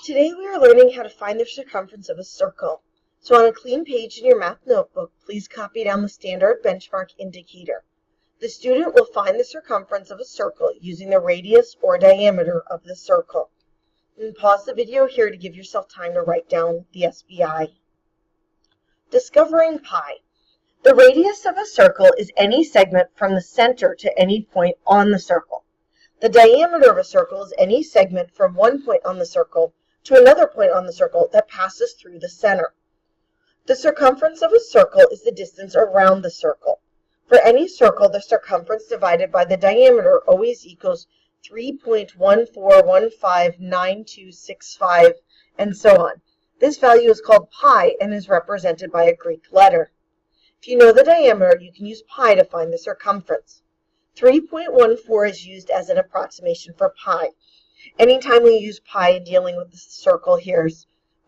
Today we are learning how to find the circumference of a circle. So on a clean page in your math notebook, please copy down the standard benchmark indicator. The student will find the circumference of a circle using the radius or diameter of the circle. And pause the video here to give yourself time to write down the SBI. Discovering pi. The radius of a circle is any segment from the center to any point on the circle. The diameter of a circle is any segment from one point on the circle to another point on the circle that passes through the center. The circumference of a circle is the distance around the circle. For any circle, the circumference divided by the diameter always equals 3.14159265, and so on. This value is called pi and is represented by a Greek letter. If you know the diameter, you can use pi to find the circumference. 3.14 is used as an approximation for pi. Anytime we use pi in dealing with the circle here,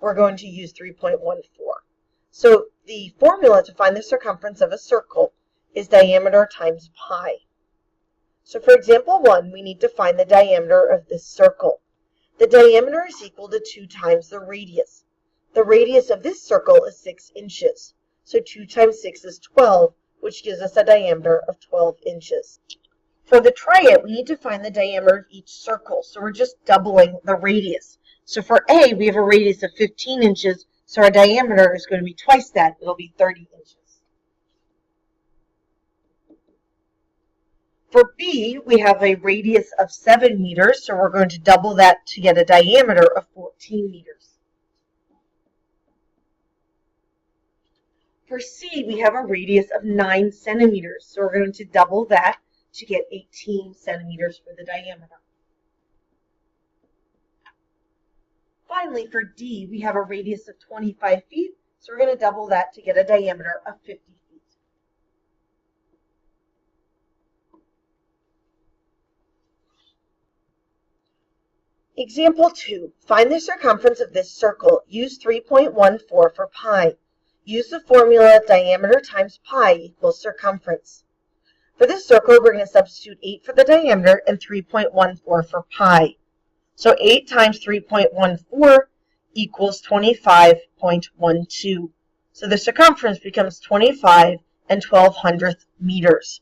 we're going to use 3.14. So the formula to find the circumference of a circle is diameter times pi. So for example 1, we need to find the diameter of this circle. The diameter is equal to 2 times the radius. The radius of this circle is 6 inches. So 2 times 6 is 12, which gives us a diameter of 12 inches. For the triad, we need to find the diameter of each circle, so we're just doubling the radius. So for A, we have a radius of 15 inches, so our diameter is going to be twice that. It'll be 30 inches. For B, we have a radius of 7 meters, so we're going to double that to get a diameter of 14 meters. For C, we have a radius of 9 centimeters, so we're going to double that to get 18 centimeters for the diameter. Finally, for D, we have a radius of 25 feet, so we're going to double that to get a diameter of 50 feet. Example 2. Find the circumference of this circle. Use 3.14 for pi. Use the formula diameter times pi equals circumference. For this circle, we're going to substitute 8 for the diameter and 3.14 for pi. So 8 times 3.14 equals 25.12. So the circumference becomes 25 and 1200th meters.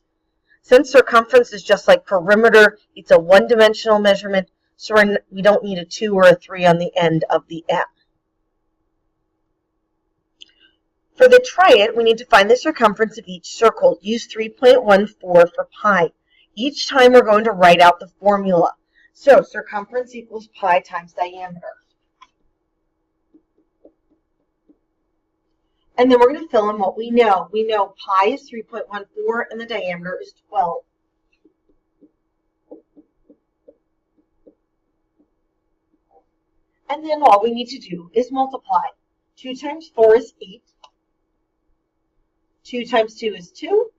Since circumference is just like perimeter, it's a one-dimensional measurement, so we don't need a 2 or a 3 on the end of the M. For the triad, we need to find the circumference of each circle. Use 3.14 for pi. Each time we're going to write out the formula. So circumference equals pi times diameter. And then we're going to fill in what we know. We know pi is 3.14 and the diameter is 12. And then all we need to do is multiply. 2 times 4 is 8. 2 times 2 is 2.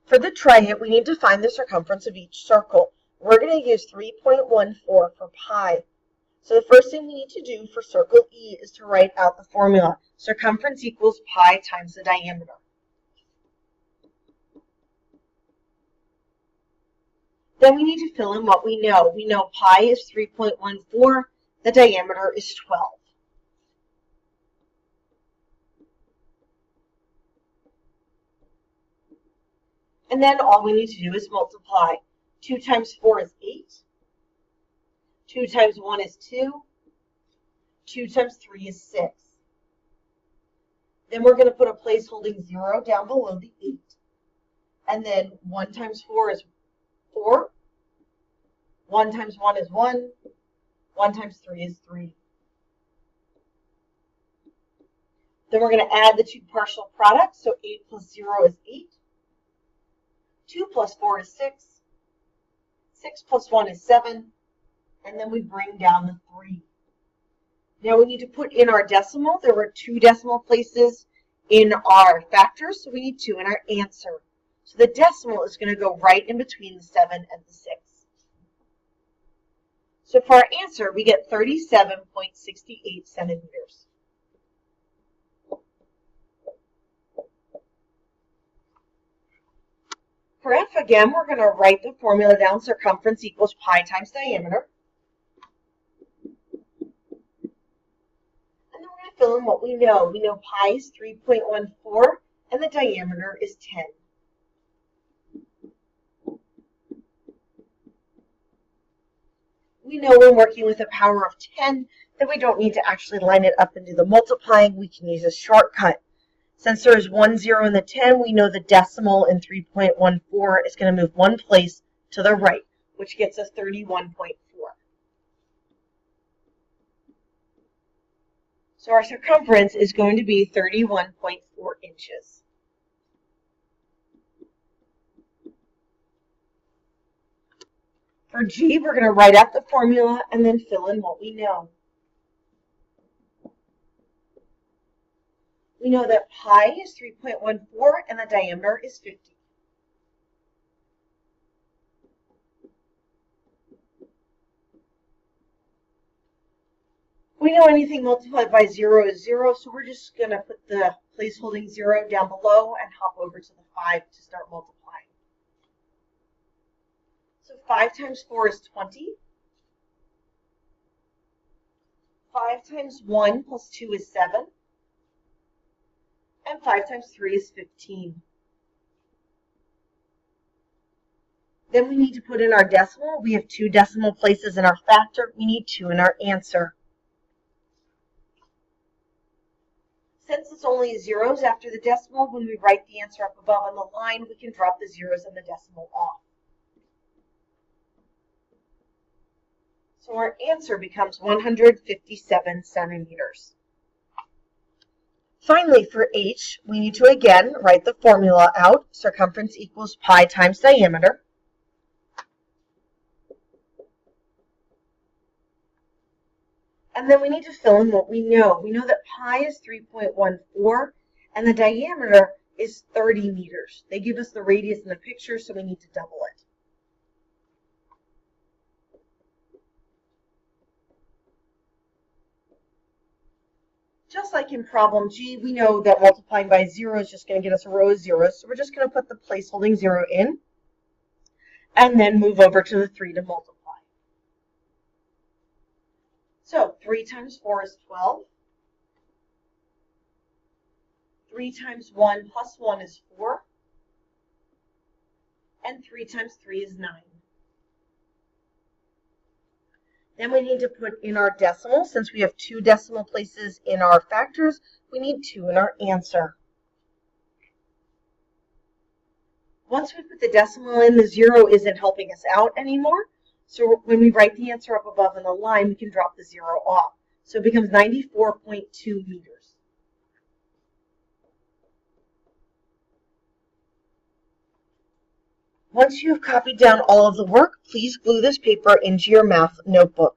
For the triad, we need to find the circumference of each circle. We're going to use 3.14 for pi. So the first thing we need to do for circle E is to write out the formula. Circumference equals pi times the diameter. Then we need to fill in what we know. We know pi is 3.14. The diameter is 12. And then all we need to do is multiply. 2 times 4 is 8. 2 times 1 is 2. 2 times 3 is 6. Then we're going to put a place holding 0 down below the 8. And then 1 times 4 is 4. 1 times 1 is 1. 1 times 3 is 3. Then we're going to add the two partial products. So 8 plus 0 is 8. 2 plus 4 is 6. 6 plus 1 is 7. And then we bring down the 3. Now we need to put in our decimal. There were 2 decimal places in our factors, so we need 2 in our answer. So the decimal is going to go right in between the 7 and the 6. So for our answer, we get 37.68 centimeters. graph, again, we're going to write the formula down. Circumference equals pi times diameter. And then we're going to fill in what we know. We know pi is 3.14 and the diameter is 10. We know when working with a power of 10 that we don't need to actually line it up and do the multiplying. We can use a shortcut. Since there is 1 0 in the 10, we know the decimal in 3.14 is going to move one place to the right, which gets us 31.4. So our circumference is going to be 31.4 inches. For G, we're going to write out the formula and then fill in what we know. We know that pi is 3.14 and the diameter is 50. We know anything multiplied by 0 is 0, so we're just going to put the place holding 0 down below and hop over to the 5 to start multiplying. So 5 times 4 is 20. 5 times 1 plus 2 is 7. And 5 times 3 is 15. Then we need to put in our decimal. We have 2 decimal places in our factor. We need 2 in our answer. Since it's only zeros after the decimal, when we write the answer up above on the line, we can drop the zeros and the decimal off. So our answer becomes 157 centimeters. Finally, for H, we need to again write the formula out. Circumference equals pi times diameter. And then we need to fill in what we know. We know that pi is 3.14 and the diameter is 30 meters. They give us the radius in the picture, so we need to double it. Just like in problem G, we know that multiplying by 0 is just going to get us a row of zeros, so we're just going to put the place holding 0 in and then move over to the 3 to multiply. So 3 times 4 is 12. 3 times 1 plus 1 is 4. And 3 times 3 is 9. Then we need to put in our decimal. Since we have 2 decimal places in our factors, we need 2 in our answer. Once we put the decimal in, the 0 isn't helping us out anymore. So when we write the answer up above on the line, we can drop the 0 off. So it becomes 94.2 meters. Once you have copied down all of the work, please glue this paper into your math notebook.